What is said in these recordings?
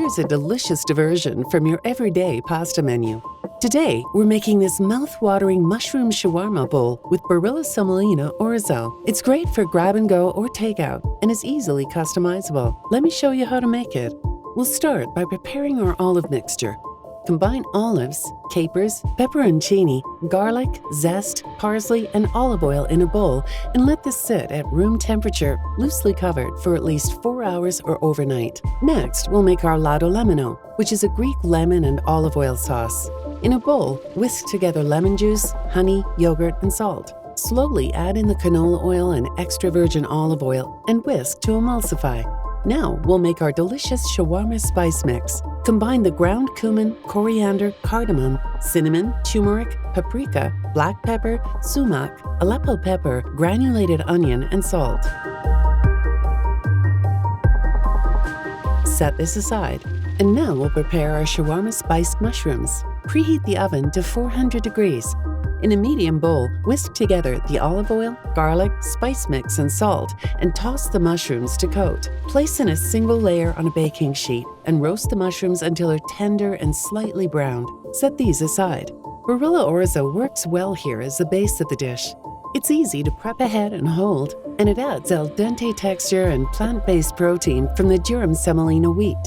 here's a delicious diversion from your everyday pasta menu. Today, we're making this mouth-watering mushroom shawarma bowl with Barilla Orzo. It's great for grab-and-go or takeout and is easily customizable. Let me show you how to make it. We'll start by preparing our olive mixture. Combine olives, capers, pepperoncini, garlic, zest, parsley, and olive oil in a bowl and let this sit at room temperature, loosely covered, for at least 4 hours or overnight. Next, we'll make our Ladolemono, which is a Greek lemon and olive oil sauce. In a bowl, whisk together lemon juice, honey, yogurt, and salt. Slowly add in the canola oil and extra virgin olive oil and whisk to emulsify. Now we'll make our delicious shawarma spice mix. Combine the ground cumin, coriander, cardamom, cinnamon, turmeric, paprika, black pepper, sumac, Aleppo pepper, granulated onion, and salt. Set this aside. And now we'll prepare our shawarma spiced mushrooms. Preheat the oven to 400 degrees. In a medium bowl, whisk together the olive oil, garlic, spice mix, and salt, and toss the mushrooms to coat. Place in a single layer on a baking sheet and roast the mushrooms until they're tender and slightly browned. Set these aside. Barilla Orzo works well here as the base of the dish. It's easy to prep ahead and hold, and it adds al dente texture and plant-based protein from the durum semolina wheat.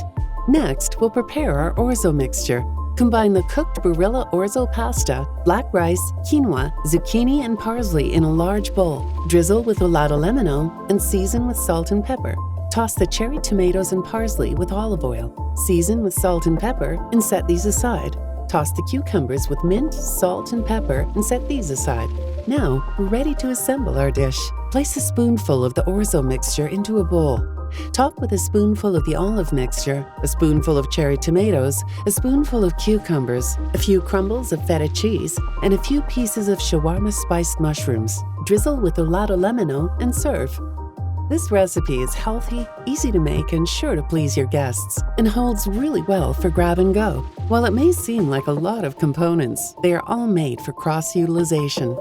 Next, we'll prepare our orzo mixture. Combine the cooked Barilla Orzo pasta, black rice, quinoa, zucchini, and parsley in a large bowl. Drizzle with Ladolemono and season with salt and pepper. Toss the cherry tomatoes and parsley with olive oil. Season with salt and pepper and set these aside. Toss the cucumbers with mint, salt, and pepper and set these aside. Now, we're ready to assemble our dish. Place a spoonful of the orzo mixture into a bowl. Top with a spoonful of the olive mixture, a spoonful of cherry tomatoes, a spoonful of cucumbers, a few crumbles of feta cheese, and a few pieces of shawarma spiced mushrooms. Drizzle with the Ladolemono and serve. This recipe is healthy, easy to make, and sure to please your guests, and holds really well for grab and go. While it may seem like a lot of components, they are all made for cross-utilization.